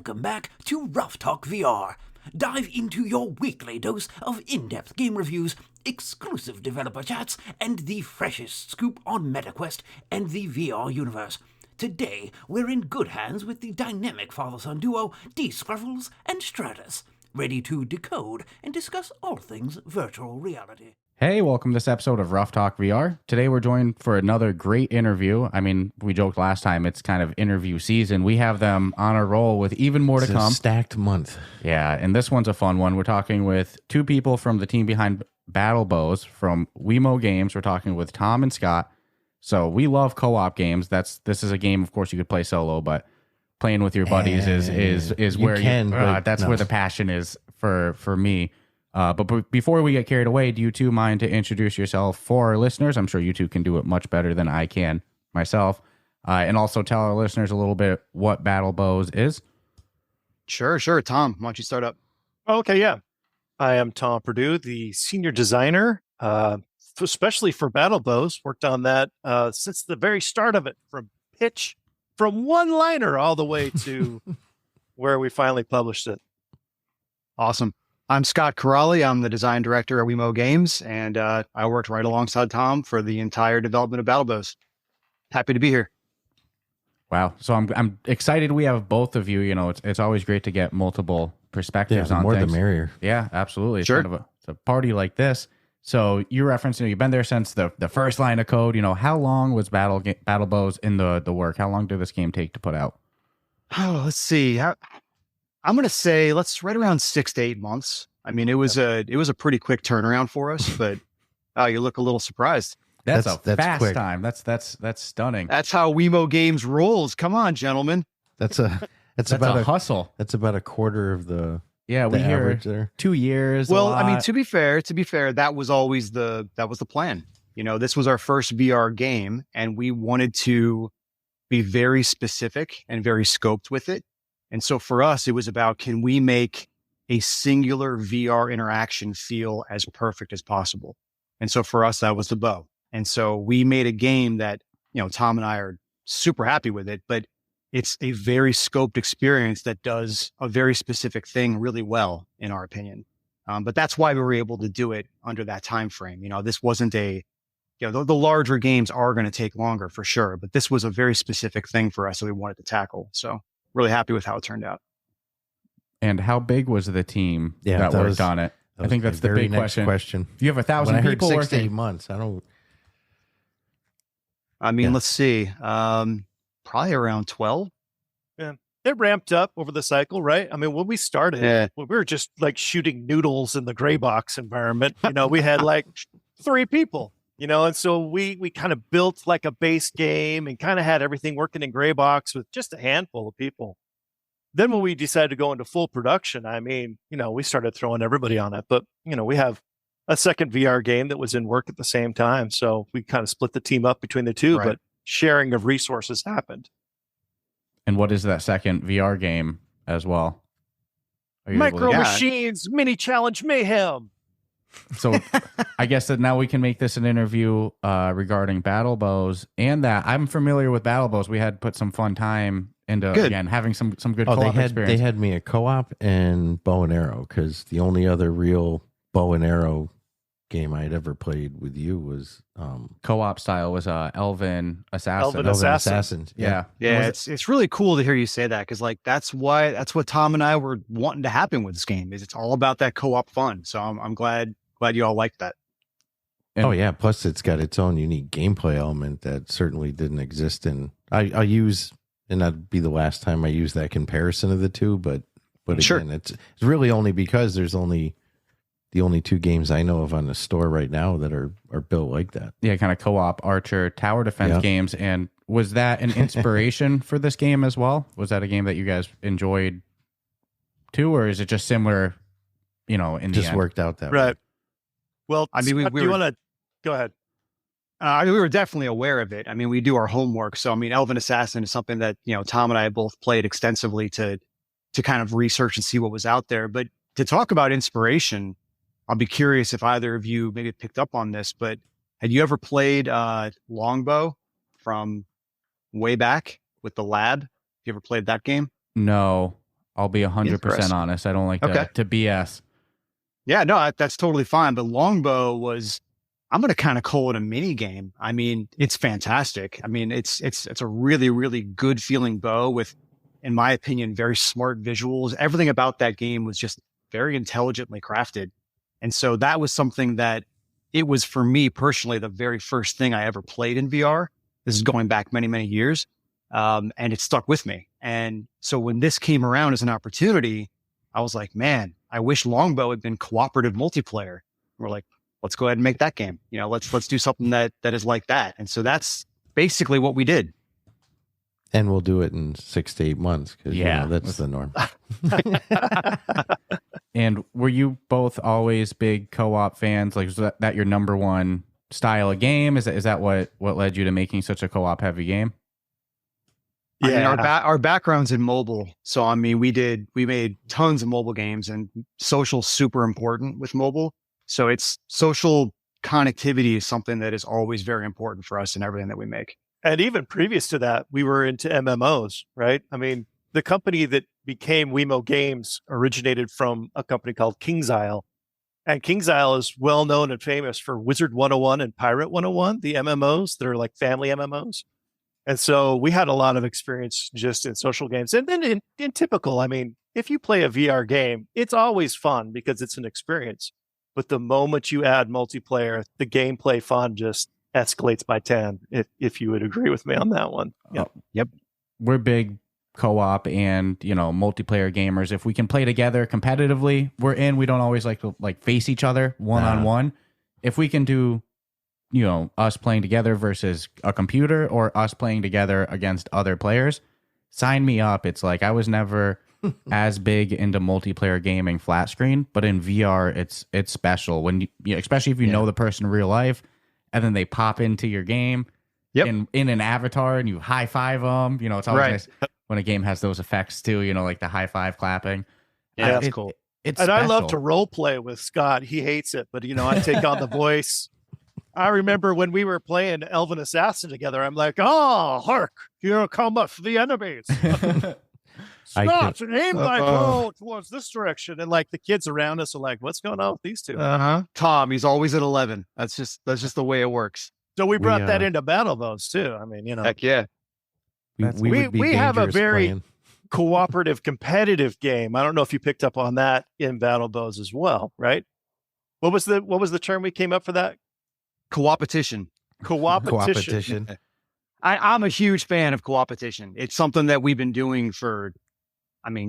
Welcome back to Ruff Talk VR. Dive into your weekly dose of in-depth game reviews, exclusive developer chats, and the freshest scoop on MetaQuest and the VR universe. Today, we're in good hands with the dynamic father-son duo D-Scruffles and Stratus, ready to decode and discuss all things virtual reality. Hey, welcome to this episode of Ruff Talk VR. Today we're joined for another great interview. I mean, we joked last time, it's kind of interview season. We have them on a roll with even more to come. A stacked month. Yeah, and this one's a fun one. We're talking with two people from the team behind Battle Bows from Wimo Games. We're talking with Tom and Scott. So we love co-op games. This is a game, of course, you could play solo, but playing with your buddies is where that's where the passion is for me. But before we get carried away, do you two mind to introduce yourself for our listeners? I'm sure you two can do it much better than I can myself. And also tell our listeners a little bit what Battle Bows is. Sure. Tom, why don't you start up? Okay, yeah. I am Tom Perdue, the senior designer, especially for Battle Bows. Worked on that since the very start of it, from pitch, from one-liner all the way to where we finally published it. Awesome. I'm Scott Corrali. I'm the design director at Wimo Games, and I worked right alongside Tom for the entire development of Battle Bows. Happy to be here. Wow. So I'm excited we have both of you. You know, it's always great to get multiple perspectives on more things. The merrier. Yeah, absolutely. It's Sure. kind of it's a party like this. So you referenced, you've been there since the first line of code. You know, how long was Battle Bows in the work? How long did this game take to put out? Oh, let's see. I'm going to say right around 6 to 8 months. I mean, it was a pretty quick turnaround for us, but you look a little surprised. That's fast quick. time. That's stunning. That's how Wimo Games rolls. Come on, gentlemen. That's That's about a hustle. That's about a quarter of the We hear average there. 2 years. Well, I mean, to be fair, that was always the plan. You know, this was our first VR game, and we wanted to be very specific and very scoped with it. And so for us, it was about, can we make a singular VR interaction feel as perfect as possible? And so for us, that was the bow. And so we made a game that, you know, Tom and I are super happy with it, but it's a very scoped experience that does a very specific thing really well, in our opinion. But that's why we were able to do it under that time frame. You know, this wasn't the larger games are going to take longer for sure, but this was a very specific thing for us that we wanted to tackle. So really happy with how it turned out. And how big was the team that worked on it? I think that's the big question. If you have 1,000 people working 6 to 8 months, Let's see. Probably around 12. Yeah. It ramped up over the cycle, right? I mean, when we started, when we were just like shooting noodles in the gray box environment, you know, we had like 3 people, you know, and so we kind of built like a base game and kind of had everything working in gray box with just a handful of people. Then when we decided to go into full production, I mean, you know, we started throwing everybody on it, but you know, we have a second VR game that was in work at the same time. So we kind of split the team up between the two, but sharing of resources happened. And what is that second VR game as well? Micro Machines Mini Challenge Mayhem. So I guess that now we can make this an interview regarding Battle Bows, and that I'm familiar with Battle Bows. We had put some fun time into again having some good co-op experience. They had me a co-op and bow and arrow, because the only other real bow and arrow game I'd ever played with you was co-op style was Elven Assassin. Elven Assassin. Yeah. It's really cool to hear you say that, because like that's what Tom and I were wanting to happen with this game. Is it's all about that co-op fun. So I'm glad you all liked that. And plus it's got its own unique gameplay element that certainly didn't exist in. I use, and that'd be the last time I use that comparison of the two, but again, it's really only because there's only the only 2 games I know of on the store right now that are built like that. Yeah, kind of co-op archer tower defense games. And was that an inspiration for this game as well? Was that a game that you guys enjoyed too, or is it just similar, you know, in the just end? worked out that way? Right. Well, I mean, Scott, do you want to go ahead? We were definitely aware of it. I mean, we do our homework. So, I mean, Elven Assassin is something that, you know, Tom and I both played extensively to kind of research and see what was out there. But to talk about inspiration, I'll be curious if either of you maybe picked up on this, but had you ever played Longbow from way back with the lab? You ever played that game? No. I'll be 100% honest. I don't like to BS. Yeah, no, that's totally fine. But longbow was, I'm going to kind of call it a mini game. I mean, it's fantastic. I mean, it's a really, really good feeling bow with, in my opinion, very smart visuals. Everything about that game was just very intelligently crafted. And so that was something that it was, for me personally, the very first thing I ever played in VR. This is going back many, many years. And it stuck with me. And so when this came around as an opportunity, I was like, man, I wish longbow had been cooperative multiplayer. We're like, let's go ahead and make that game. You know, let's do something that is like that. And so that's basically what we did. And we'll do it in 6 to 8 months. Cause that's the norm. And were you both always big co-op fans? Like, was that your number one style of game? Is that what led you to making such a co-op heavy game? Yeah, I mean, our background's in mobile. So, I mean, we made tons of mobile games, and social's super important with mobile. So it's social connectivity is something that is always very important for us in everything that we make. And even previous to that, we were into MMOs, right? I mean, the company that became Wimo Games originated from a company called King's Isle. And King's Isle is well known and famous for Wizard 101 and Pirate 101, the MMOs that are like family MMOs. And so we had a lot of experience just in social games. And then in typical, I mean, if you play a VR game, it's always fun because it's an experience. But the moment you add multiplayer, the gameplay fun just escalates by 10, if you would agree with me on that one. Yep. Yep. We're big co-op and, multiplayer gamers. If we can play together competitively, we're in. We don't always like to face each other one-on-one. If we can do us playing together versus a computer or us playing together against other players, sign me up. It's like I was never as big into multiplayer gaming flat screen, but in VR, it's special when especially if you know the person in real life, and then they pop into your game in an avatar and you high five them. It's always nice when a game has those effects too. Like the high five clapping. Yeah, that's cool. And special. I love to role play with Scott. He hates it, but I take on the voice. I remember when we were playing Elven Assassin together, I'm like, oh, hark, here come the enemies. Scott, aim thy bow towards this direction. And like the kids around us are like, what's going on with these two? Tom, he's always at 11. That's just the way it works. So we brought that into battle bows too. I mean, Heck yeah. We have a very cooperative, competitive game. I don't know if you picked up on that in battle bows as well, right? What was the term we came up for that? Co-opetition. I'm a huge fan of co-opetition. It's something that we've been doing for,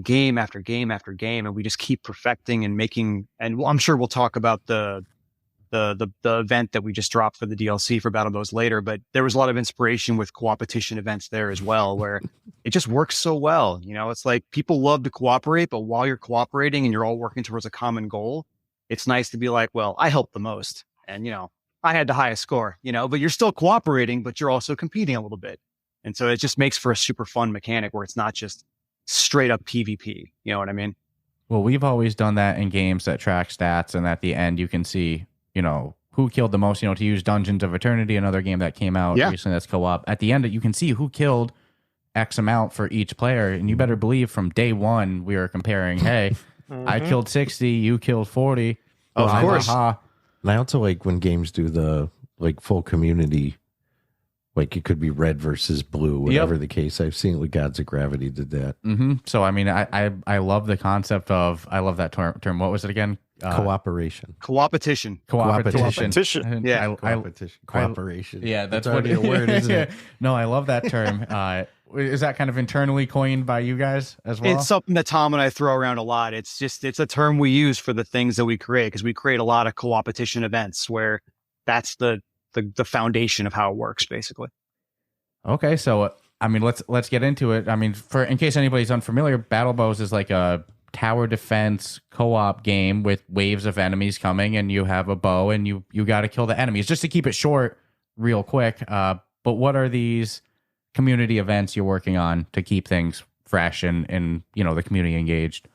game after game after game, and we just keep perfecting and making. And I'm sure we'll talk about the event that we just dropped for the DLC for Battle Bows later. But there was a lot of inspiration with co-opetition events there as well, where it just works so well. It's like people love to cooperate, but while you're cooperating and you're all working towards a common goal, it's nice to be like, well, I helped the most, and I had the highest score, but you're still cooperating, but you're also competing a little bit. And so it just makes for a super fun mechanic where it's not just straight up PvP. You know what I mean? Well, we've always done that in games that track stats. And at the end, you can see, who killed the most, to use Dungeons of Eternity, another game that came out recently that's co-op. At the end, you can see who killed X amount for each player. And you better believe from day one, we were comparing, hey, I killed 60, you killed 40. Of course. And I also like when games do the full community, like it could be red versus blue, whatever the case. I've seen it with Gods of Gravity did that. So I mean, I love the conconcept of, I love that term. What was it again? Cooperation. Coopetition. Yeah. Cooperation. Yeah, that's already a word, isn't it? No, I love that term. Is that kind of internally coined by you guys as well? It's something that Tom and I throw around a lot. It's a term we use for the things that we create, because we create a lot of co-opetition events where that's the foundation of how it works, basically. Okay, so let's get into it. In case anybody's unfamiliar, Battle Bows is like a tower defense co-op game with waves of enemies coming, and you have a bow and you got to kill the enemies. Just to keep it short, real quick. But what are these community events you're working on to keep things fresh and the community engaged?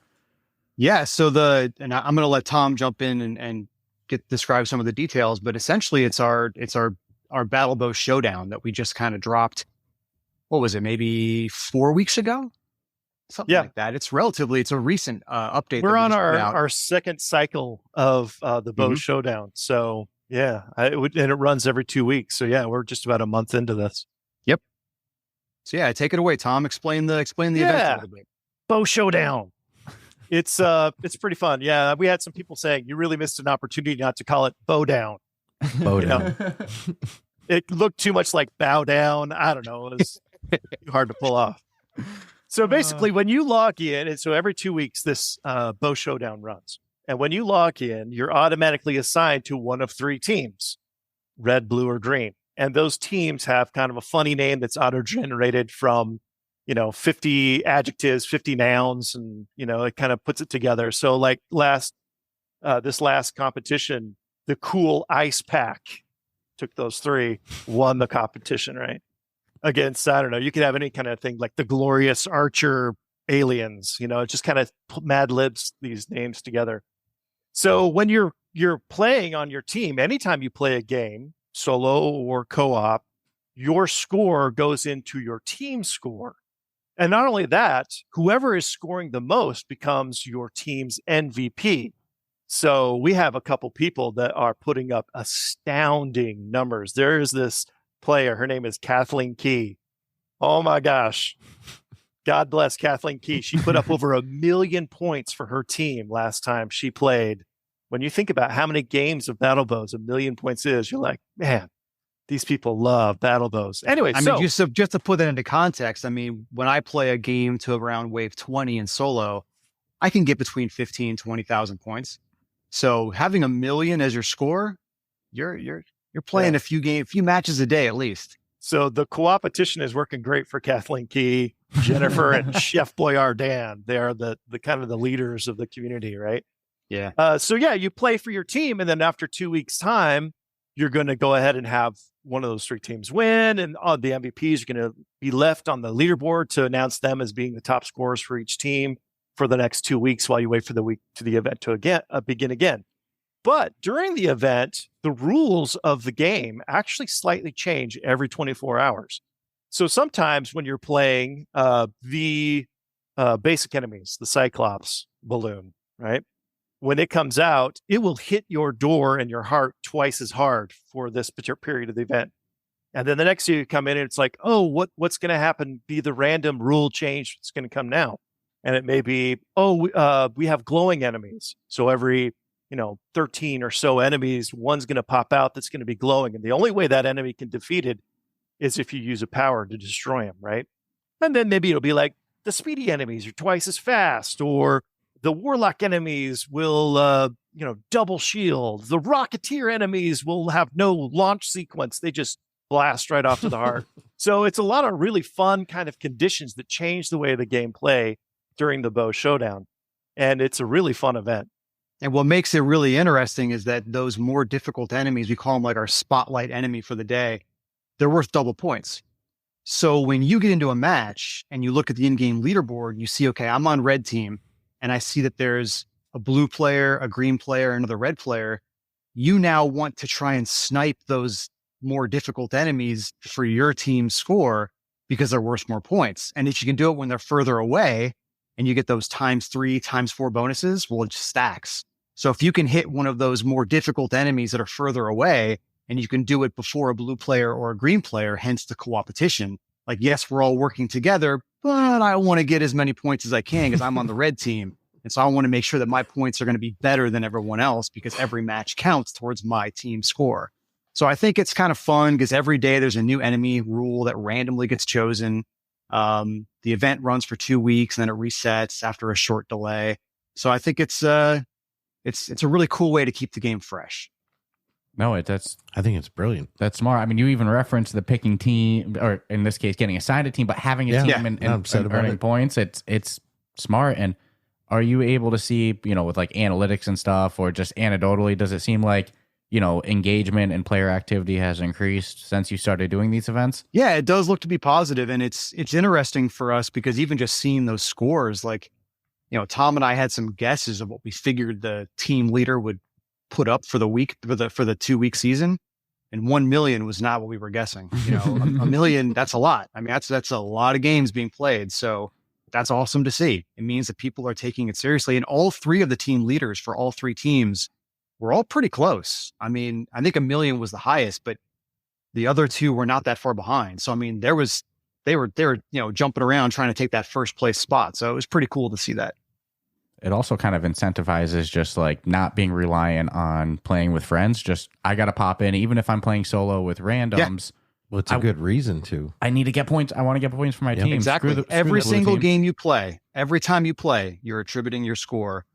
Yeah, so I'm going to let Tom jump in and describe some of the details, but essentially it's our Battle Bow Showdown that we just kind of dropped. What was it? Maybe 4 weeks ago? something like that. It's a recent update. We're on our second cycle of the Bow Showdown. So yeah, and it runs every 2 weeks. So yeah, we're just about a month into this. Yep. So yeah, take it away, Tom. Explain the event a little bit. Bow Showdown. It's pretty fun. Yeah, we had some people saying you really missed an opportunity not to call it Bow Down. Bow down. It looked too much like Bow Down. I don't know. It was too hard to pull off. So basically, when you log in, and so every 2 weeks, this Bow Showdown runs. And when you log in, you're automatically assigned to one of 3 teams, red, blue, or green. And those teams have kind of a funny name that's auto-generated from, 50 adjectives, 50 nouns, and, it kind of puts it together. So like this last competition, the cool ice pack took those 3, won the competition, right? Against, I don't know, you could have any kind of thing like the glorious archer aliens, it just kind of mad libs these names together. So when you're playing on your team, anytime you play a game, solo or co-op, your score goes into your team score. And not only that, whoever is scoring the most becomes your team's MVP. So we have a couple people that are putting up astounding numbers. There's this player, her name is Kathleen Key. Oh my gosh. God bless Kathleen Key. She put up over 1 million points for her team last time she played. When you think about how many games of Battle Bows 1 million points is, you're like, man, these people love Battle Bows. Anyway, just to put that into context, when I play a game to around wave 20 in solo, I can get between 15 and 20,000 points. So having 1 million as your score, you're playing a few matches a day at least. So the co-opetition is working great for Kathleen Key, Jennifer, and Chef Boyard Dan. They are the kind of the leaders of the community, right? Yeah. So yeah, you play for your team, and then after 2 weeks' time, you're going to go ahead and have one of those 3 teams win, and the MVPs are going to be left on the leaderboard to announce them as being the top scorers for each team for the next 2 weeks while you wait for the event to begin again. But during the event, the rules of the game actually slightly change every 24 hours. So sometimes when you're playing the basic enemies, the Cyclops balloon, right? When it comes out, it will hit your door and your heart twice as hard for this particular period of the event. And then the next year you come in and it's like, oh, what's going to happen? Be the random rule change that's going to come now. And it may be, we have glowing enemies. So every 13 or so enemies, one's going to pop out that's going to be glowing. And the only way that enemy can defeat it is if you use a power to destroy him, right? And then maybe it'll be like the speedy enemies are twice as fast, or the warlock enemies will, double shield. The rocketeer enemies will have no launch sequence. They just blast right off to the heart. So it's a lot of really fun kind of conditions that change the way the game play during the Bow Showdown. And it's a really fun event. And what makes it really interesting is that those more difficult enemies, we call them like our spotlight enemy for the day, they're worth double points. So when you get into a match and you look at the in-game leaderboard, you see, okay, I'm on red team, and I see that there's a blue player, a green player, another red player. You now want to try and snipe those more difficult enemies for your team's score because they're worth more points. And if you can do it when they're further away and you get those ×3, ×4 bonuses, well, it just stacks. So if you can hit one of those more difficult enemies that are further away, and you can do it before a blue player or a green player, hence the co-opetition, like, yes, we're all working together, but I want to get as many points as I can because I'm on the red team. And so I want to make sure that my points are going to be better than everyone else because every match counts towards my team score. So I think it's kind of fun because every day there's a new enemy rule that randomly gets chosen. The event runs for 2 weeks and then it resets after a short delay. So I think it's a really cool way to keep the game fresh. No, I think it's brilliant. That's smart. I mean, you even referenced the picking team, or in this case, getting assigned a team, but having a team and earning points. It's smart. And are you able to see, with like analytics and stuff, or just anecdotally, does it seem like, engagement and player activity has increased since you started doing these events? Yeah, it does look to be positive, and it's interesting for us because even just seeing those scores, like, Tom and I had some guesses of what we figured the team leader would put up for the week for the 2 week season, and 1 million was not what we were guessing. A million, that's a lot. I mean, that's a lot of games being played. So that's awesome to see. It means that people are taking it seriously. And all three of the team leaders for all three teams were all pretty close. I mean, I think 1 million was the highest, but the other two were not that far behind. So, I mean, they were, jumping around trying to take that first place spot. So it was pretty cool to see that. It also kind of incentivizes just like not being reliant on playing with friends. Just, I got to pop in, even if I'm playing solo with randoms. Yeah. Well, it's a good reason to. I need to get points. I want to get points for my team. Exactly. Every single game you play, every time you play, you're attributing your score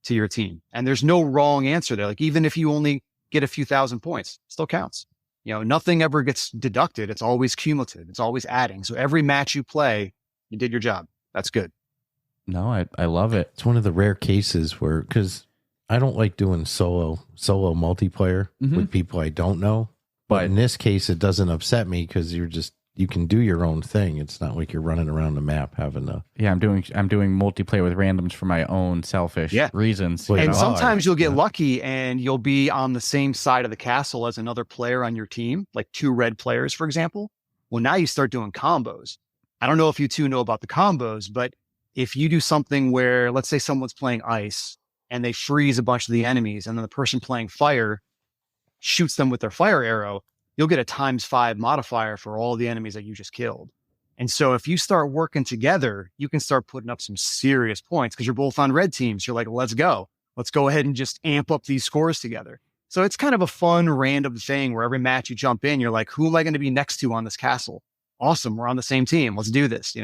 to your team. And there's no wrong answer there. Like, even if you only get a few thousand points, still counts. Nothing ever gets deducted. It's always cumulative. It's always adding. So every match you play, you did your job. That's good. No, I love it. It's one of the rare cases where, because I don't like doing solo multiplayer with people I don't know. But in this case, it doesn't upset me because you can do your own thing. It's not like you're running around the map having to. Yeah, I'm doing multiplayer with randoms for my own selfish reasons. And sometimes you'll get lucky and you'll be on the same side of the castle as another player on your team, like 2 red players, for example. Well, now you start doing combos. I don't know if you two know about the combos, but if you do something where, let's say someone's playing ice and they freeze a bunch of the enemies, and then the person playing fire shoots them with their fire arrow, you'll get a ×5 modifier for all the enemies that you just killed. And so if you start working together, you can start putting up some serious points because you're both on red teams. You're like, let's go ahead and just amp up these scores together. So it's kind of a fun, random thing where every match you jump in, you're like, who am I going to be next to on this castle? Awesome. We're on the same team. Let's do this,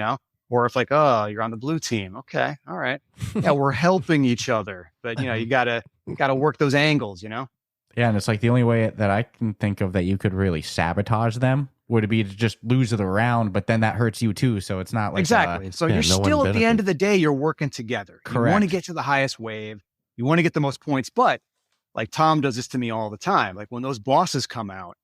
Or if like, oh, you're on the blue team. Okay. All right. Yeah. We're helping each other, but you gotta work those angles, Yeah. And it's like the only way that I can think of that you could really sabotage them would be to just lose the round, but then that hurts you too. So it's not like exactly. So you're still at the end of the day, you're working together. Correct. You want to get to the highest wave. You want to get the most points, but like Tom does this to me all the time. Like when those bosses come out,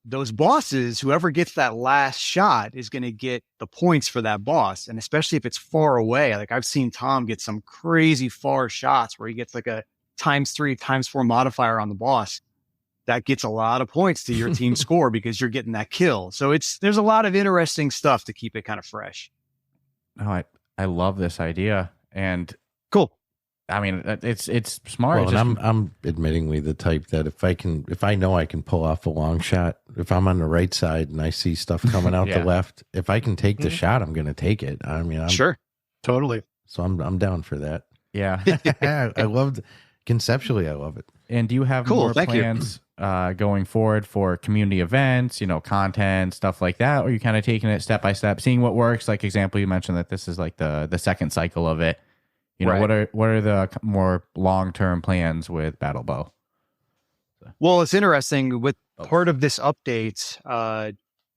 those bosses, whoever gets that last shot is going to get the points for that boss. And especially if it's far away, like I've seen Tom get some crazy far shots where he gets like a ×3, ×4 modifier on the boss. That gets a lot of points to your team score because you're getting that kill. So there's a lot of interesting stuff to keep it kind of fresh. No, I love this idea. And cool. I mean, it's smart. Well, and I'm admittingly the type that if I know I can pull off a long shot, if I'm on the right side and I see stuff coming out the left, if I can take the shot, I'm going to take it. I mean, sure, totally. So I'm down for that. Yeah, I loved conceptually. I love it. And do you have more plans going forward for community events, content, stuff like that? Or are you kind of taking it step by step, seeing what works? Like example, you mentioned that this is like the second cycle of it. What are the more long-term plans with Battle Bow? Well, it's interesting with part of this update.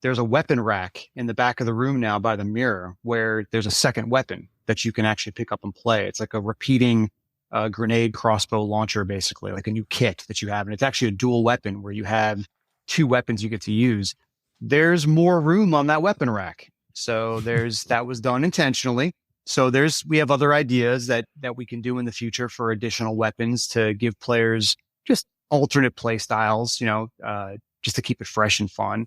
There's a weapon rack in the back of the room now by the mirror where there's a second weapon that you can actually pick up and play. It's like a repeating grenade crossbow launcher, basically like a new kit that you have. And it's actually a dual weapon where you have 2 weapons you get to use. There's more room on that weapon rack. So that was done intentionally. So we have other ideas that we can do in the future for additional weapons to give players just alternate play styles, just to keep it fresh and fun.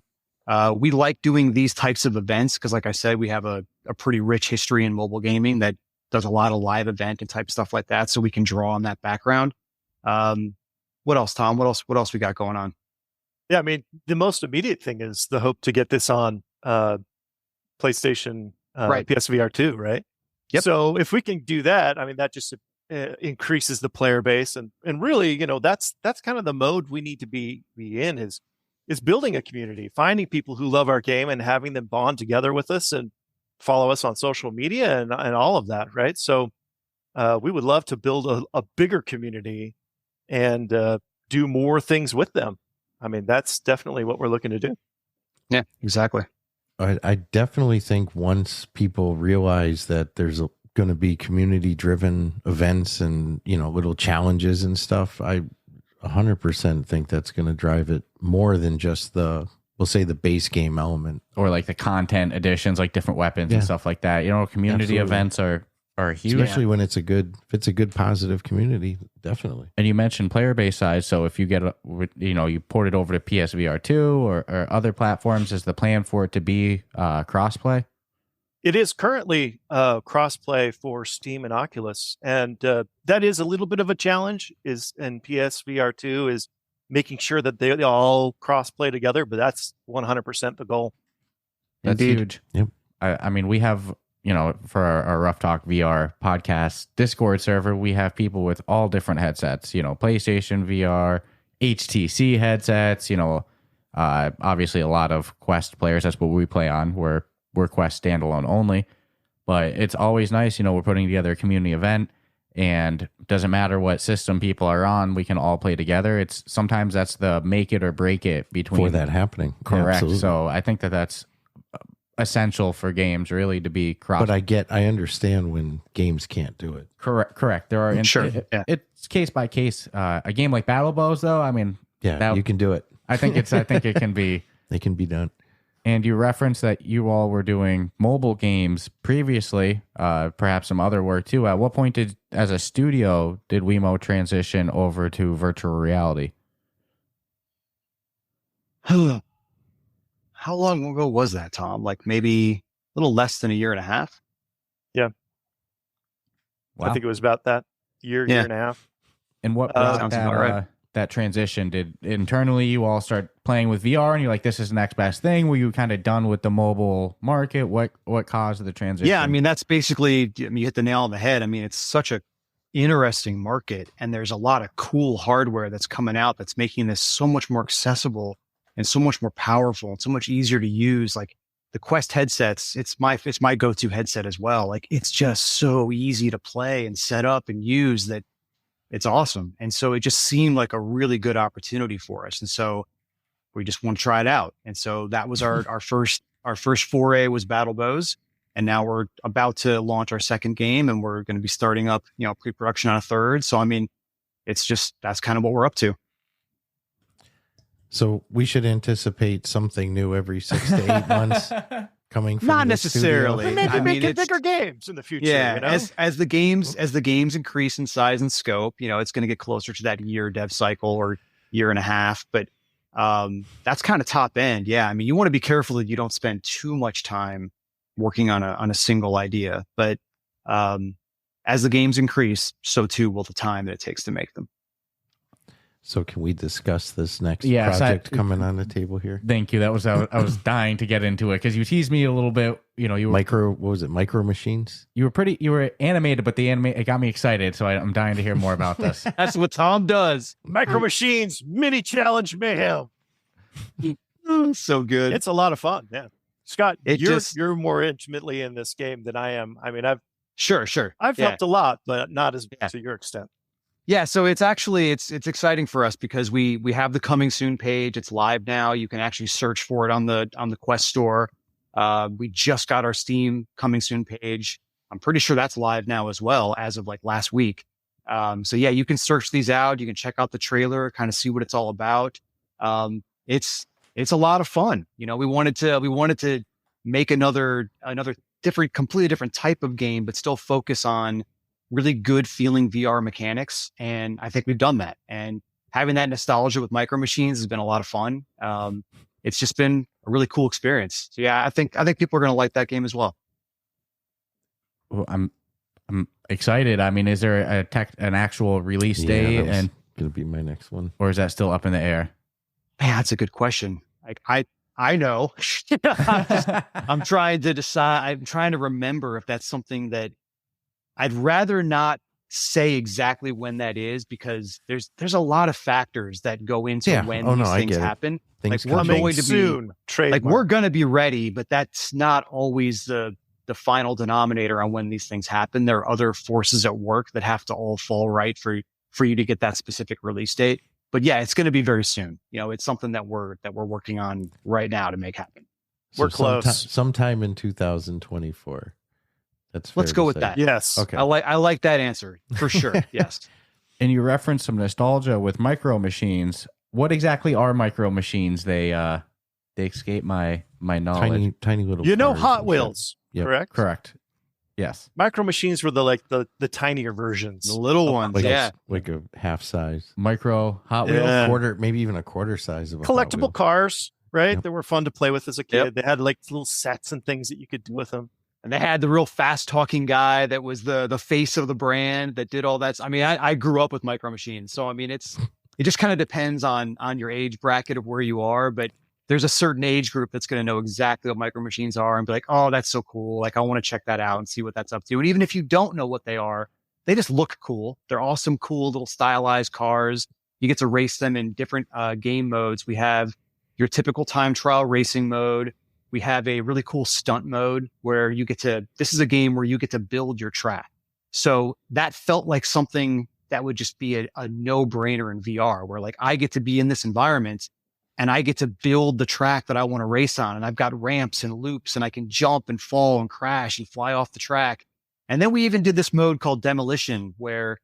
We like doing these types of events because, like I said, we have a pretty rich history in mobile gaming that does a lot of live event and type stuff like that. So we can draw on that background. What else, Tom? What else we got going on? Yeah, I mean, the most immediate thing is the hope to get this on PlayStation PSVR 2, right? Yep. So if we can do that, I mean, that just increases the player base, and really, that's kind of the mode we need to be in is building a community, finding people who love our game and having them bond together with us and follow us on social media and all of that, right? So we would love to build a bigger community and do more things with them. I mean, that's definitely what we're looking to do. Yeah, exactly. I definitely think once people realize that there's going to be community-driven events and, little challenges and stuff, I 100% think that's going to drive it more than just we'll say the base game element. Or like the content additions, like different weapons and stuff like that. Community events are huge. Especially when it's a good positive community, definitely. And you mentioned player base size. So if you get, you port it over to PSVR 2 or other platforms, is the plan for it to be crossplay? It is currently crossplay for Steam and Oculus, and that is a little bit of a challenge. And PSVR 2 is making sure that they all crossplay together, but that's 100% the goal. That's Indeed. huge. Yep. I mean, we have, for our Ruff Talk VR podcast Discord server, we have people with all different headsets, PlayStation VR, HTC headsets, obviously a lot of Quest players. That's what we play on. We're Quest standalone only, but it's always nice. We're putting together a community event, and doesn't matter what system people are on, we can all play together. Sometimes that's the make it or break it between for that happening. Correct. Absolutely. So I think that's essential for games really to be cross. But I understand when games can't do it. Correct. There are Sure. It's case by case. A game like Battle Bows, though, I mean, You can do it. I think it can be. They can be done. And you referenced that you all were doing mobile games previously, perhaps some other work too. At what point as a studio, did Wimo transition over to virtual reality? How long ago was that, Tom? Like maybe a little less than a year and a half? Yeah. Wow. I think it was about that year and a half. And what brought sounds about right. That transition? Did internally you all start playing with VR and you're like, this is the next best thing? Were you kind of done with the mobile market? What caused the transition? Yeah, I mean, that's basically, you hit the nail on the head. I mean, it's such a interesting market, and there's a lot of cool hardware that's coming out that's making this so much more accessible and so much more powerful and so much easier to use. Like the Quest headsets, it's my go-to headset as well. Like it's just so easy to play and set up and use that it's awesome. And so it just seemed like a really good opportunity for us. And so we just want to try it out. And so that was our first foray was Battle Bows. And now we're about to launch our second game, and we're going to be starting up, pre-production on a third. So, I mean, that's kind of what we're up to. So we should anticipate something new every 6 to 8 months coming from Not this necessarily. studio. Maybe I mean, making bigger games in the future. Yeah, as the games increase in size and scope, it's going to get closer to that year dev cycle or year and a half. But that's kind of top end. Yeah, I mean, you want to be careful that you don't spend too much time working on a single idea. But as the games increase, so too will the time that it takes to make them. So can we discuss this next Yes, project coming on the table here? Thank you. I was dying to get into it because you teased me a little bit. You were Micro Machines? You were animated, but it got me excited. So I'm dying to hear more about this. That's what Tom does. Micro Machines mini challenge mayhem. So good. It's a lot of fun. Yeah, Scott, you're more intimately in this game than I am. I mean, Sure. I've helped a lot, but not as to your extent. Yeah, so it's actually it's exciting for us because we have the coming soon page. It's live now. You can actually search for it on the Quest store. We just got our Steam coming soon page. I'm pretty sure that's live now as well as of like last week. So yeah, you can search these out. You can check out the trailer, kind of see what it's all about. It's a lot of fun. We wanted to make another completely different type of game, but still focus on really good feeling VR mechanics. And I think we've done that. And having that nostalgia with Micro Machines has been a lot of fun. It's just been a really cool experience. So yeah, I think people are going to like that game as well. Well, I'm excited. I mean, is there an actual release date? And going to be my next one. Or is that still up in the air? Man, that's a good question. Like I know. I'm trying to decide. I'm trying to remember if that's something that I'd rather not say exactly when that is, because there's a lot of factors that go into when these things happen. Things we're going to soon. We're going to be ready, but that's not always the final denominator on when these things happen. There are other forces at work that have to all fall right for you to get that specific release date. But yeah, it's going to be very soon. It's something that we're working on right now to make happen. We're close. Sometime in 2024. Let's go with that. Yes. Okay. I like that answer for sure. Yes. And you referenced some nostalgia with Micro Machines. What exactly are Micro Machines? They escape my knowledge. Tiny little. Hot Wheels. Yep. Correct. Yes. Micro Machines were the tinier versions, the little ones. Like a half size. Micro Hot Wheels. Quarter, maybe even a quarter size of a collectible Hot Wheel. cars. Right. Yep. They were fun to play with as a kid. Yep. They had like little sets and things that you could do with them. And they had the real fast talking guy that was the face of the brand that did all that. I mean, I grew up with Micro Machines. So, I mean, it just kind of depends on your age bracket of where you are. But there's a certain age group that's going to know exactly what Micro Machines are and be like, oh, that's so cool. Like, I want to check that out and see what that's up to. And even if you don't know what they are, they just look cool. They're awesome, cool little stylized cars. You get to race them in different game modes. We have your typical time trial racing mode. We have a really cool stunt mode where this is a game where you get to build your track. So that felt like something that would just be a no-brainer in VR, where like I get to be in this environment and I get to build the track that I want to race on. And I've got ramps and loops and I can jump and fall and crash and fly off the track. And then we even did this mode called Demolition, where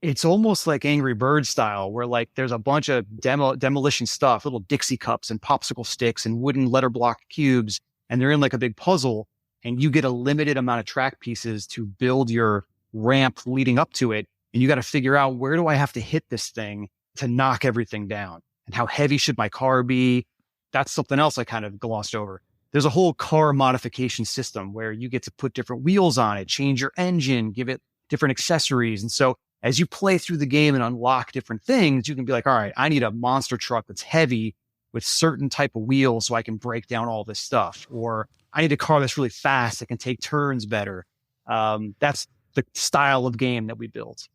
it's almost like Angry Bird style, where like there's a bunch of demolition stuff, little Dixie cups and popsicle sticks and wooden letter block cubes. And they're in like a big puzzle, and you get a limited amount of track pieces to build your ramp leading up to it. And you got to figure out, where do I have to hit this thing to knock everything down? And how heavy should my car be? That's something else I kind of glossed over. There's a whole car modification system where you get to put different wheels on it, change your engine, give it different accessories. And so as you play through the game and unlock different things, you can be like, all right, I need a monster truck that's heavy with certain type of wheels so I can break down all this stuff. Or I need a car that's really fast that can take turns better. That's the style of game that we built.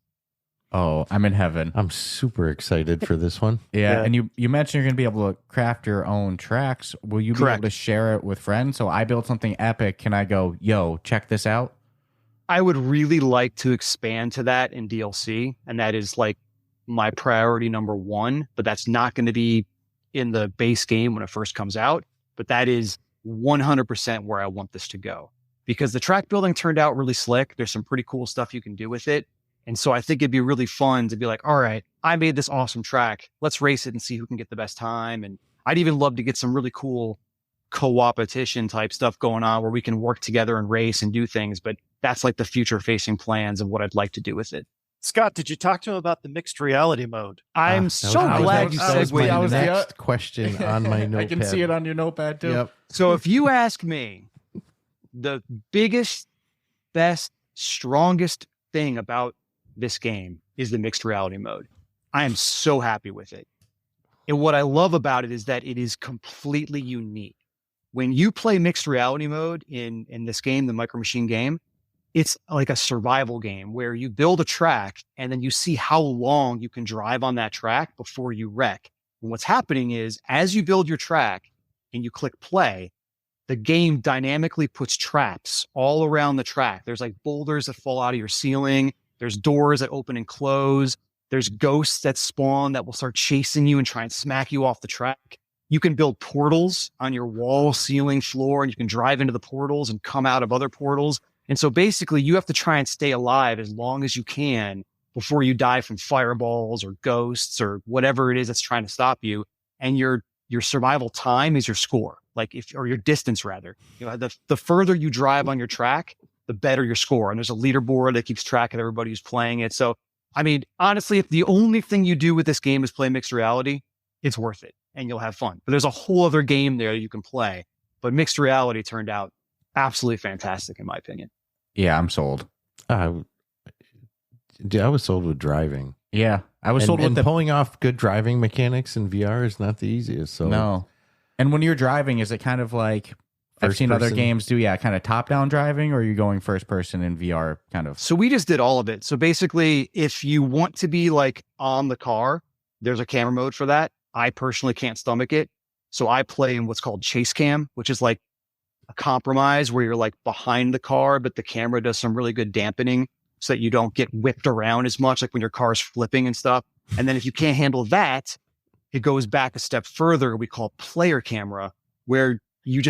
Oh, I'm in heaven. I'm super excited for this one. Yeah. And you mentioned you're going to be able to craft your own tracks. Will you be able to share it with friends? So I built something epic. Can I go, yo, check this out? I would really like to expand to that in DLC. And that is like my priority number one, but that's not going to be in the base game when it first comes out. But that is 100% where I want this to go, because the track building turned out really slick. There's some pretty cool stuff you can do with it. And so I think it'd be really fun to be like, all right, I made this awesome track. Let's race it and see who can get the best time. And I'd even love to get some really cool co-opetition type stuff going on where we can work together and race and do things. But that's like the future facing plans of what I'd like to do with it. Scott, did you talk to him about the mixed reality mode? I'm so glad you segued into that was that. next question on my notepad. I can see it on your notepad too. Yep. So if you ask me, the biggest, best, strongest thing about this game is the mixed reality mode. I am so happy with it. And what I love about it is that it is completely unique. When you play mixed reality mode in this game, the Micro Machine game, it's like a survival game where you build a track and then you see how long you can drive on that track before you wreck. And what's happening is, as you build your track and you click play, the game dynamically puts traps all around the track. There's like boulders that fall out of your ceiling. There's doors that open and close. There's ghosts that spawn that will start chasing you and try and smack you off the track. You can build portals on your wall, ceiling, floor, and you can drive into the portals and come out of other portals. And so basically you have to try and stay alive as long as you can before you die from fireballs or ghosts or whatever it is that's trying to stop you. And your survival time is your score, or your distance rather. You know, the further you drive on your track, the better your score. And there's a leaderboard that keeps track of everybody who's playing it. So, I mean, honestly, if the only thing you do with this game is play mixed reality, it's worth it and you'll have fun. But there's a whole other game there that you can play. But mixed reality turned out absolutely fantastic in my opinion. Yeah, I'm sold. I was sold with driving. Yeah, I was sold with pulling off good driving mechanics in VR is not the easiest. So no. And when you're driving, is it kind of like I've seen other games do? Yeah, kind of top down driving, or are you going first person in VR? Kind of. So we just did all of it. So basically, if you want to be like on the car, there's a camera mode for that. I personally can't stomach it, so I play in what's called chase cam, which is like a compromise where you're like behind the car, but the camera does some really good dampening so that you don't get whipped around as much, like when your car's flipping and stuff. And then if you can't handle that, it goes back a step further. We call player camera, where you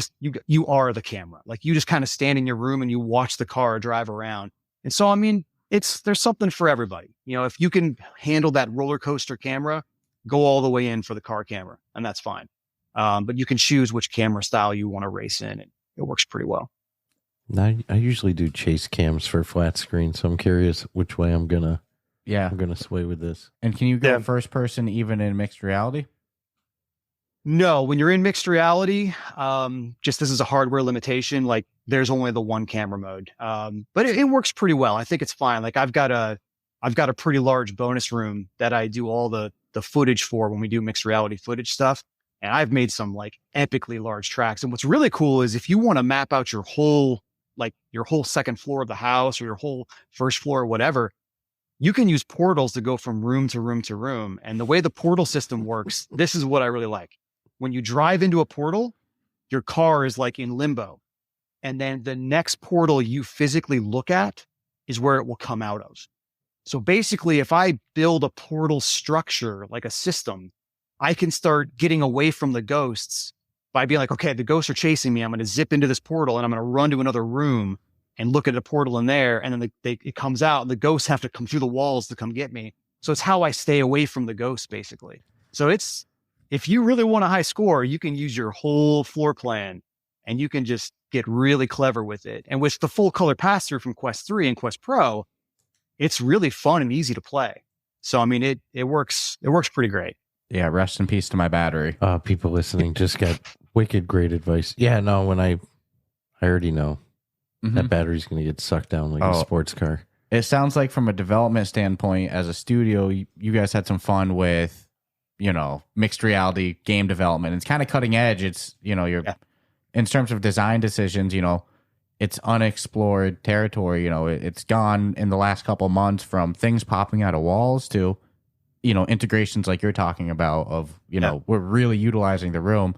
are the camera. Like you just kind of stand in your room and you watch the car drive around. And so, I mean, there's something for everybody. You know, if you can handle that roller coaster camera, go all the way in for the car camera, and that's fine. But you can choose which camera style you want to race in, and it works pretty well. Now, I usually do chase cams for flat screen, so I'm curious which way I'm gonna sway with this. And can you go first person even in mixed reality? No, when you're in mixed reality, just this is a hardware limitation. Like there's only the one camera mode, but it works pretty well. I think it's fine. Like I've got a pretty large bonus room that I do all the footage for when we do mixed reality footage stuff, and I've made some like epically large tracks. And what's really cool is if you want to map out your whole second floor of the house or your whole first floor or whatever, you can use portals to go from room to room to room. And the way the portal system works, this is what I really like. When you drive into a portal, your car is like in limbo. And then the next portal you physically look at is where it will come out of. So basically, if I build a portal structure, like a system, I can start getting away from the ghosts by being like, okay, the ghosts are chasing me. I'm going to zip into this portal and I'm going to run to another room and look at a portal in there. And then it comes out and the ghosts have to come through the walls to come get me. So it's how I stay away from the ghosts, basically. So if you really want a high score, you can use your whole floor plan and you can just get really clever with it. And with the full color pass through from Quest 3 and Quest Pro, it's really fun and easy to play. So, I mean, it works pretty great. Yeah. Rest in peace to my battery. People listening just got wicked great advice. Yeah, no, when I already know that battery's going to get sucked down like a sports car. It sounds like from a development standpoint, as a studio, you guys had some fun with, mixed reality game development. It's kind of cutting edge. It's, in terms of design decisions, it's unexplored territory. It's gone in the last couple months from things popping out of walls to, integrations like you're talking about of, we're really utilizing the room.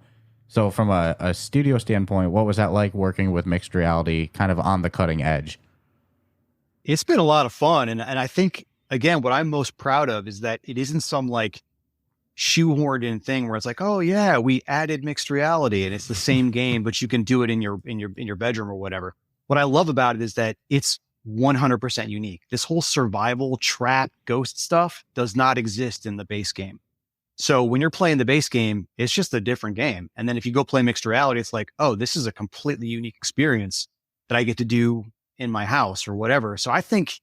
So from a studio standpoint, what was that like working with mixed reality kind of on the cutting edge? It's been a lot of fun. And I think, again, what I'm most proud of is that it isn't some like shoehorned in thing where it's like, oh yeah, we added mixed reality and it's the same game, but you can do it in your bedroom or whatever. What I love about it is that it's 100% unique. This whole survival trap ghost stuff does not exist in the base game. So when you're playing the base game, it's just a different game. And then if you go play mixed reality, it's like, oh, this is a completely unique experience that I get to do in my house or whatever. So I think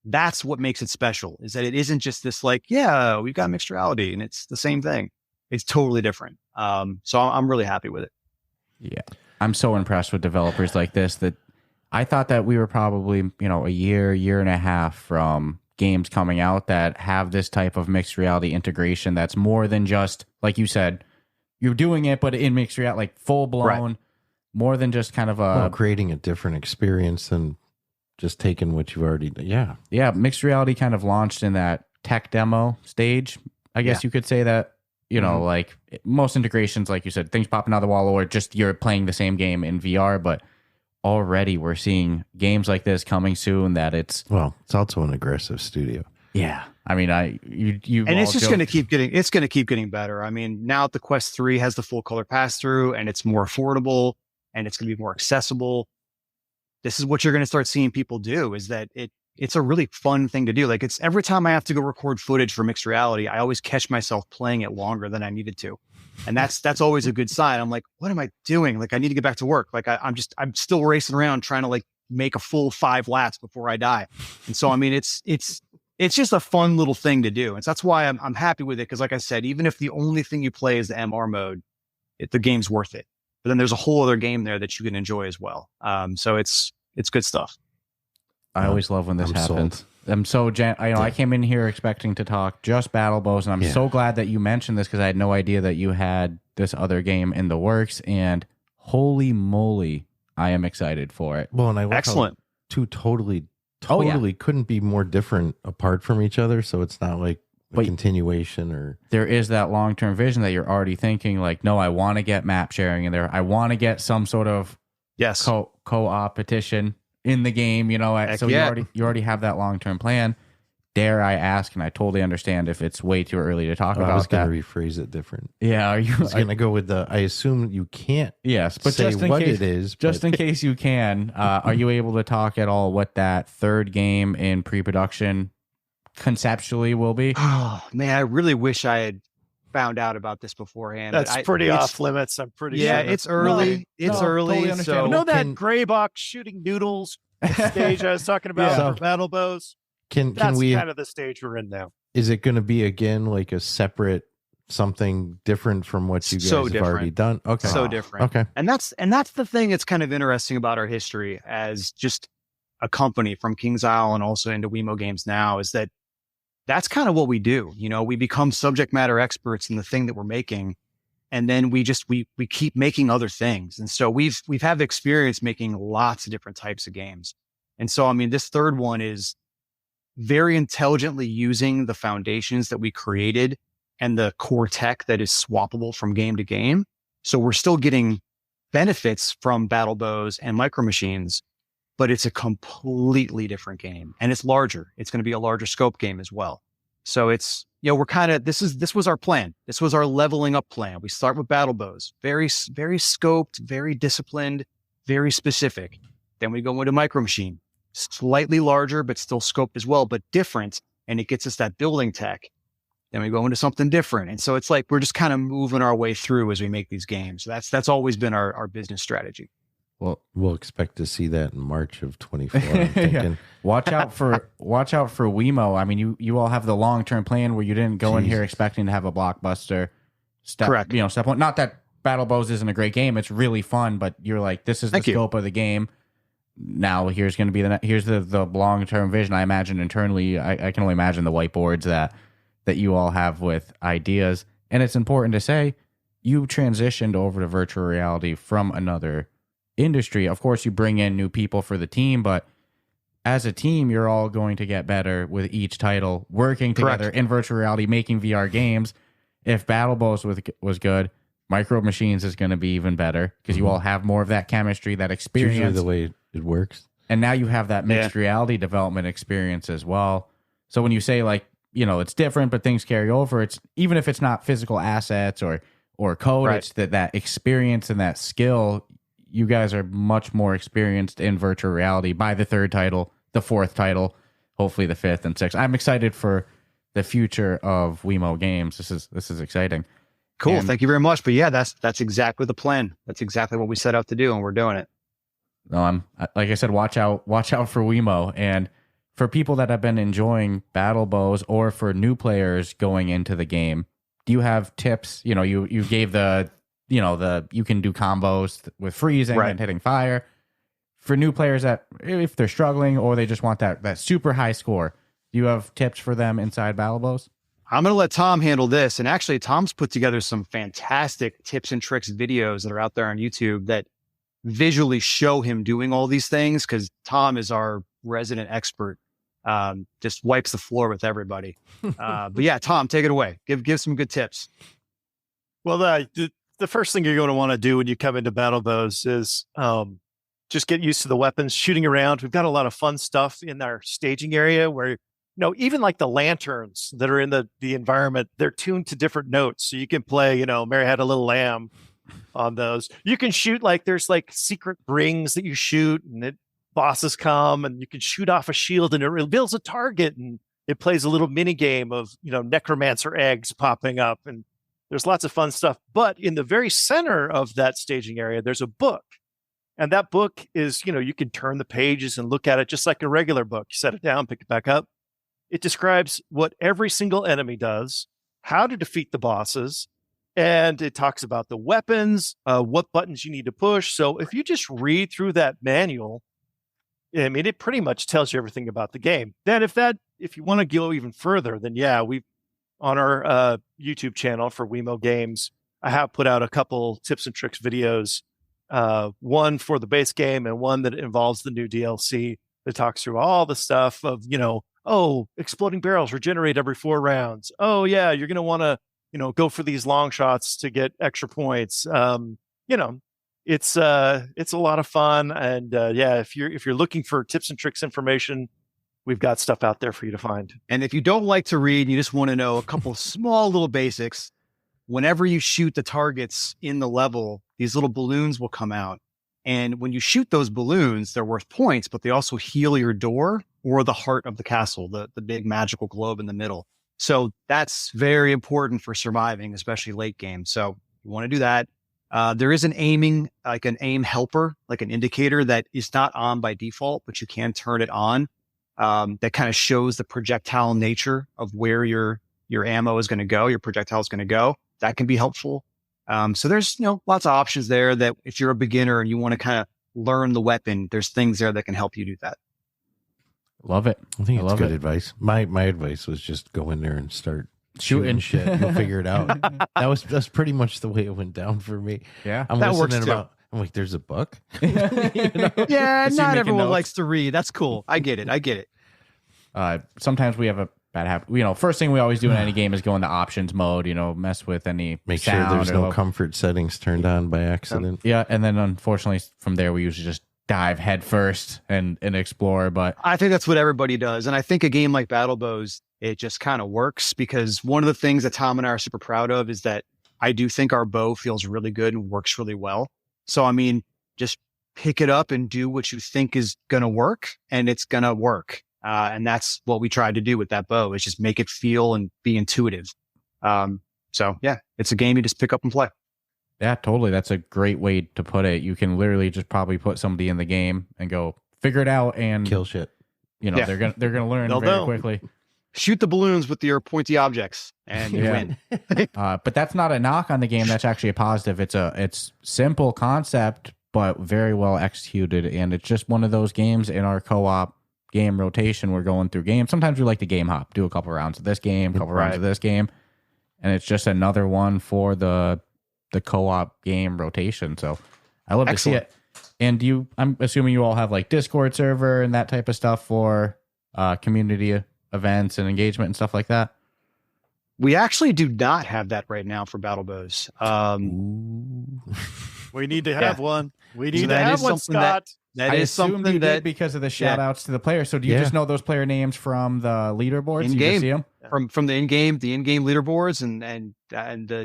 that's what makes it special, is that it isn't just this like, yeah, we've got mixed reality and it's the same thing. It's totally different. So I'm really happy with it. Yeah. I'm so impressed with developers like this that I thought that we were probably, a year and a half from games coming out that have this type of mixed reality integration that's more than just, like you said, you're doing it, but in mixed reality, like full blown, more than just kind of creating a different experience than just taking what you've already done. Yeah. Yeah. Mixed reality kind of launched in that tech demo stage. I guess you could say that, like most integrations, like you said, things popping out of the wall or just you're playing the same game in VR, but already we're seeing games like this coming soon that it's also an aggressive studio. Yeah. I mean, you and it's just going to keep getting better. I mean, now the Quest 3 has the full color pass through and it's more affordable and it's going to be more accessible. This is what you're going to start seeing people do, is that it's a really fun thing to do. Like it's every time I have to go record footage for mixed reality, I always catch myself playing it longer than I needed to. And that's always a good sign. I'm like, what am I doing? Like I need to get back to work. Like I'm still racing around trying to like make a full 5 laps before I die. And so, I mean, it's just a fun little thing to do. And so that's why I'm happy with it. Cause like I said, even if the only thing you play is the MR mode, the game's worth it. But then there's a whole other game there that you can enjoy as well. So it's good stuff. I always love when this happens. I'm so I came in here expecting to talk just battle bows, and I'm so glad that you mentioned this because I had no idea that you had this other game in the works. And holy moly, I am excited for it. Well, and I love excellent. Two totally couldn't be more different apart from each other. So it's not like a continuation or there is that long-term vision that you're already thinking like, no, I want to get map sharing in there. I want to get some sort of co-op petition in the game, so you already have that long-term plan. Dare I ask, and I totally understand if it's way too early to talk about that. I was going to rephrase it different. Yeah, I was going to go with I assume you can't but say just in what case, it is. Just in case you can, are you able to talk at all what that third game in pre-production conceptually will be? Oh, man, I really wish I had found out about this beforehand. That's pretty off limits. I'm pretty sure. It's early. It's early. Totally so that gray box shooting noodles stage I was talking about for battle bows? Can That's we kind of the stage we're in now. Is it going to be again like a separate something different from what you guys So have different. already done? Okay. So different. Okay. And that's the thing that's kind of interesting about our history as just a company from Kings Isle and also into Wimo Games now, is that that's kind of what we do. You know, we become subject matter experts in the thing that we're making. And then we keep making other things. And so we've had experience making lots of different types of games. And so, I mean, this third one is very intelligently using the foundations that we created and the core tech that is swappable from game to game. So we're still getting benefits from battle bows and micro machines, but it's a completely different game, and it's larger. It's going to be a larger scope game as well. So it's, you know, we're kind of, this was our plan. This was our leveling up plan. We start with battle bows, very, very scoped, very disciplined, very specific. Then we go into micro machine, slightly larger, but still scoped as well, but different. And it gets us that building tech. Then we go into something different. And so it's like, we're just kind of moving our way through as we make these games. That's always been our business strategy. Well, we'll expect to see that in March of 24. I'm thinking. Yeah. Watch out for Wimo. I mean, you all have the long-term plan where you didn't go in here expecting to have a blockbuster Correct. step one. Not that Battle Bows isn't a great game. It's really fun, but you're like, this is the scope of the game. Now here's going to be here's the long-term vision. I imagine internally, I can only imagine the whiteboards that you all have with ideas. And it's important to say, you transitioned over to virtual reality from another industry. Of course, you bring in new people for the team, but as a team, you're all going to get better with each title, working together in virtual reality, making VR games. If Battle Bows was good, Micro Machines is going to be even better because you all have more of that chemistry, that experience. Usually the way it works. And now you have that mixed reality development experience as well. So when you say, like, you know, it's different, but things carry over, it's even if it's not physical assets or code, it's that experience and that skill. You guys are much more experienced in virtual reality by the third title, the fourth title, hopefully the fifth and sixth. I'm excited for the future of Wimo Games. This is exciting. Cool. And thank you very much. But yeah, that's exactly the plan. That's exactly what we set out to do, and we're doing it. No, like I said, watch out for Wimo. And for people that have been enjoying Battle Bows or for new players going into the game, do you have tips? You know, you gave you can do combos with freezing and hitting fire. For new players that if they're struggling or they just want that super high score, do you have tips for them inside Battle Bows? I'm going to let Tom handle this. And actually, Tom's put together some fantastic tips and tricks videos that are out there on YouTube that visually show him doing all these things, because Tom is our resident expert. Just wipes the floor with everybody. But yeah, Tom, take it away. Give some good tips. Well, the first thing you're going to want to do when you come into Battle Bows is just get used to the weapons, shooting around. We've got a lot of fun stuff in our staging area where, you know, even like the lanterns that are in the environment, they're tuned to different notes. So you can play, you know, Mary Had a Little Lamb on those. You can shoot there's secret rings that you shoot, and bosses come and you can shoot off a shield and it reveals a target, and it plays a little mini game of, you know, necromancer eggs popping up, and there's lots of fun stuff. But in the very center of that staging area, there's a book. And that book is, you know, you can turn the pages and look at it just like a regular book. You set it down, pick it back up. It describes what every single enemy does, how to defeat the bosses, and it talks about the weapons, what buttons you need to push. So if you just read through that manual, I mean, it pretty much tells you everything about the game. Then if you want to go even further, then yeah, on our YouTube channel for Wimo Games, I have put out a couple tips and tricks videos, one for the base game and one that involves the new DLC that talks through all the stuff of, you know, exploding barrels regenerate every 4 rounds. Oh yeah, you're going to want to, you know, go for these long shots to get extra points. You know, it's a lot of fun. And yeah, if you're looking for tips and tricks information, we've got stuff out there for you to find. And if you don't like to read, you just want to know a couple small little basics. Whenever you shoot the targets in the level, these little balloons will come out. And when you shoot those balloons, they're worth points, but they also heal your door or the heart of the castle, the big magical globe in the middle. So that's very important for surviving, especially late game. So you want to do that. There is an aim helper, like an indicator that is not on by default, but you can turn it on. That kind of shows the projectile nature of where your your ammo is going to go, your projectile is going to go. That can be helpful. So there's, lots of options there that if you're a beginner and you want to kind of learn the weapon, there's things there that can help you do that. Love it. I think it's good advice. My advice was just go in there and start shooting shit. You'll figure it out. That's pretty much the way it went down for me. Yeah, that works too. I'm like, there's a book. Yeah, not everyone likes to read. That's cool. I get it. Sometimes we have a bad habit. First thing we always do in any game is go into options mode. Mess with any make sure there's no comfort settings turned on by accident. Yeah, and then unfortunately from there we usually just dive head first and explore. But I think that's what everybody does, and I think a game like Battle Bows, it just kind of works because one of the things that Tom and I are super proud of is that I do think our bow feels really good and works really well. So, I mean, just pick it up and do what you think is going to work, and it's going to work. And that's what we tried to do with that bow, is just make it feel and be intuitive. So, yeah, it's a game you just pick up and play. Yeah, totally. That's a great way to put it. You can literally just probably put somebody in the game and go figure it out and kill shit. They're gonna learn very quickly. Shoot the balloons with your pointy objects and you win. But that's not a knock on the game. That's actually a positive. It's simple concept, but very well executed. And it's just one of those games in our co-op game rotation. We're going through games. Sometimes we like to game hop, do a couple rounds of this game, a couple rounds of this game. And it's just another one for the co-op game rotation. So I love to see it. And I'm assuming you all have like Discord server and that type of stuff for community events and engagement and stuff like that. We actually do not have that right now for Battle Bows. We need to have one. We need So to that have is one, something Scott. That I is assumed something you that did because of the shout outs to the players. So do you just know those player names from the leaderboards? In You game, just see them? from the in-game leaderboards and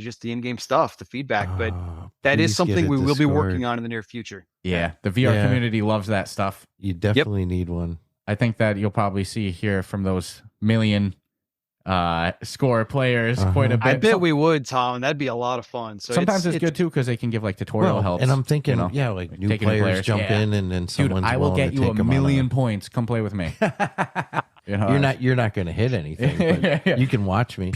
just the in-game stuff, the feedback. But that is something we will be working on in the near future. Yeah, the VR community loves that stuff. You definitely need one. I think that you'll probably see here from those million score players quite a bit. I bet we would, Tom. That'd be a lot of fun. So sometimes it's good too because they can give like tutorial help. And I'm thinking, like new players jump in, and then someone's I will willing get to you take a them million points. Come play with me. You're not going to hit anything, but you can watch me.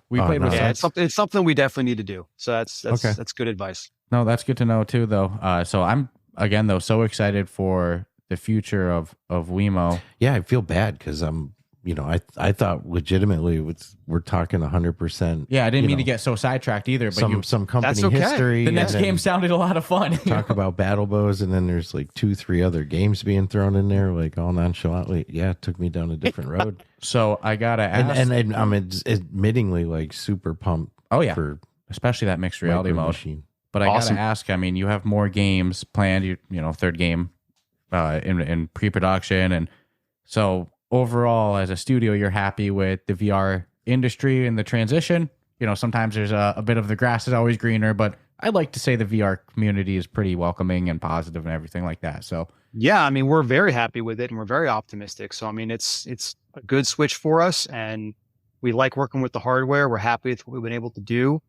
We played with it's something we definitely need to do. So that's good advice. No, that's good to know too, though. So I'm again so excited for the future of Wimo. Yeah, I feel bad because I thought legitimately we're talking 100%. Yeah, I didn't mean to get so sidetracked either. But some company history. The next game sounded a lot of fun. Talk about Battle Bows, and then there's like 2-3 other games being thrown in there, like all nonchalantly. Yeah, it took me down a different road. So I gotta ask, and I'm admittingly like super pumped. Oh yeah, for especially that mixed reality mode. Machine. But I gotta ask. I mean, you have more games planned. You third game in pre-production, and so. Overall, as a studio, you're happy with the VR industry and the transition. Sometimes there's a bit of the grass is always greener, but I'd like to say the VR community is pretty welcoming and positive and everything like that. So yeah, I mean, we're very happy with it and we're very optimistic. So I mean, it's a good switch for us, and we like working with the hardware. We're happy with what we've been able to do.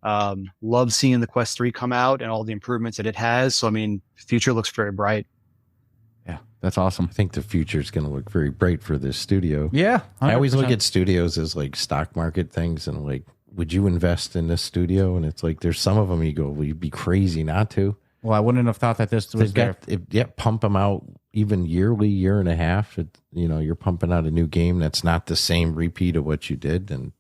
Love seeing the Quest 3 come out and all the improvements that it has. So I mean, the future looks very bright. Yeah, that's awesome. I think the future is going to look very bright for this studio. Yeah. 100%. I always look at studios as like stock market things and like, would you invest in this studio? And it's like, there's some of them you go, well, you'd be crazy not to. Well, I wouldn't have thought that this was there. Pump them out even yearly, year and a half. You're pumping out a new game that's not the same repeat of what you did. And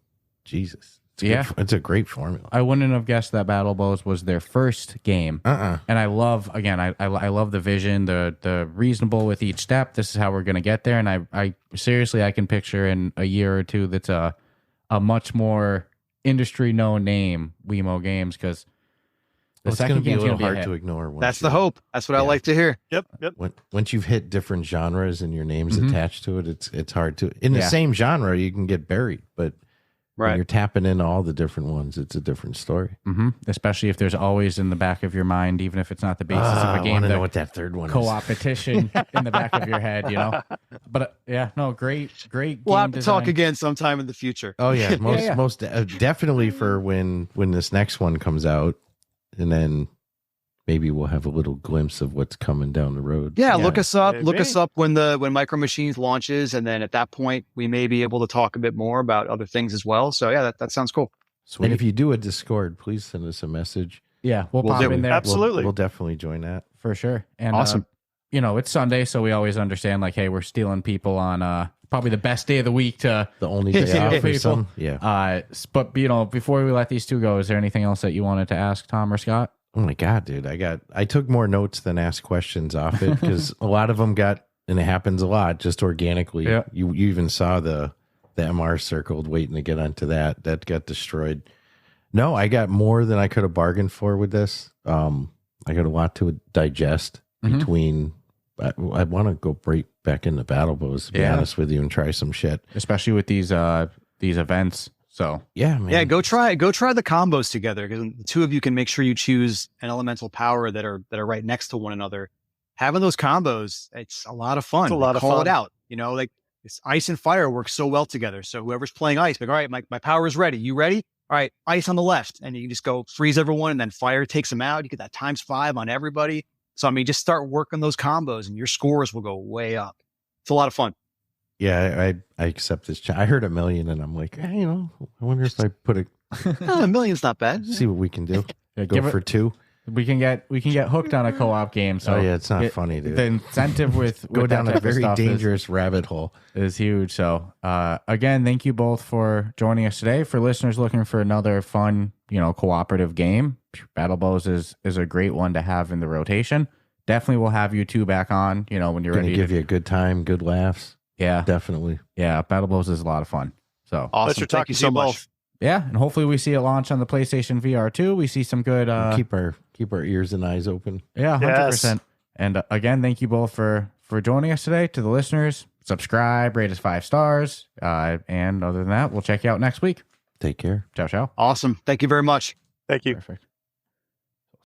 Jesus. It's a great formula. I wouldn't have guessed that Battle Bows was their first game. And I love, again, I love the vision, the reasonable with each step. This is how we're going to get there. And I seriously, I can picture in a year or two that's a much more industry known name, Wimo Games, because the second game's going to be a little hard to ignore. That's the hope. That's what I like to hear. Yep. Once you've hit different genres and your name's attached to it, it's hard to. In the same genre, you can get buried, but when you're tapping into all the different ones, it's a different story. Especially if there's always in the back of your mind, even if it's not the basis of a game. I want to know what that third one is. Co-opetition in the back of your head, But great we'll game have to design. talk again sometime in the future. Oh yeah, most definitely for when this next one comes out, and then maybe we'll have a little glimpse of what's coming down the road. Yeah, look us up. maybe. Look us up when Micro Machines launches, and then at that point we may be able to talk a bit more about other things as well. So yeah, that sounds cool. Sweet. And if you do a Discord, please send us a message. Yeah, we'll pop in there. Absolutely. We'll definitely join that. For sure. And awesome. It's Sunday, so we always understand, like, hey, we're stealing people on probably the best day of the week to the only day off for some. Yeah. But before we let these two go, is there anything else that you wanted to ask Tom or Scott? Oh my God, dude. I took more notes than asked questions off it because a lot of them and it happens a lot just organically. Yeah. You even saw the MR circled waiting to get onto that. That got destroyed. No, I got more than I could have bargained for with this. I got a lot to digest between. I want to go right back into battle bows, to be honest with you, and try some shit, especially with these events. So yeah, man. Yeah, go try the combos together, because the two of you can make sure you choose an elemental power that are right next to one another. Having those combos, it's a lot of fun. It's a lot of Call fun. it out. Like it's ice and fire work so well together. So whoever's playing ice, like, all right, my power is ready. You ready? All right, ice on the left, and you can just go freeze everyone, and then fire takes them out. You get that ×5 on everybody. So, just start working those combos and your scores will go way up. It's a lot of fun. Yeah, I accept this. I heard 1 million and I'm like, hey, I wonder if I put a $1 million's not bad. see what we can do. Yeah, Go for 2. We can get hooked on a co-op game. So it's not funny, dude. The incentive with go down that a type of very stuff dangerous rabbit hole is huge. So again, thank you both for joining us today. For listeners looking for another fun, cooperative game, Battle Bows is a great one to have in the rotation. Definitely we'll have you two back on, when you're ready to give you a good time, good laughs. Yeah. Definitely. Yeah, Battle Bows is a lot of fun. So awesome. Pleasure Thank you so much. Yeah, and hopefully we see it launch on the PlayStation VR too. We see some good keep our ears and eyes open. Yeah, 100%. Yes. And again, thank you both for joining us today. To the listeners, subscribe, rate us 5 stars. And other than that, we'll check you out next week. Take care. Ciao, ciao. Awesome. Thank you very much. Thank you. Perfect.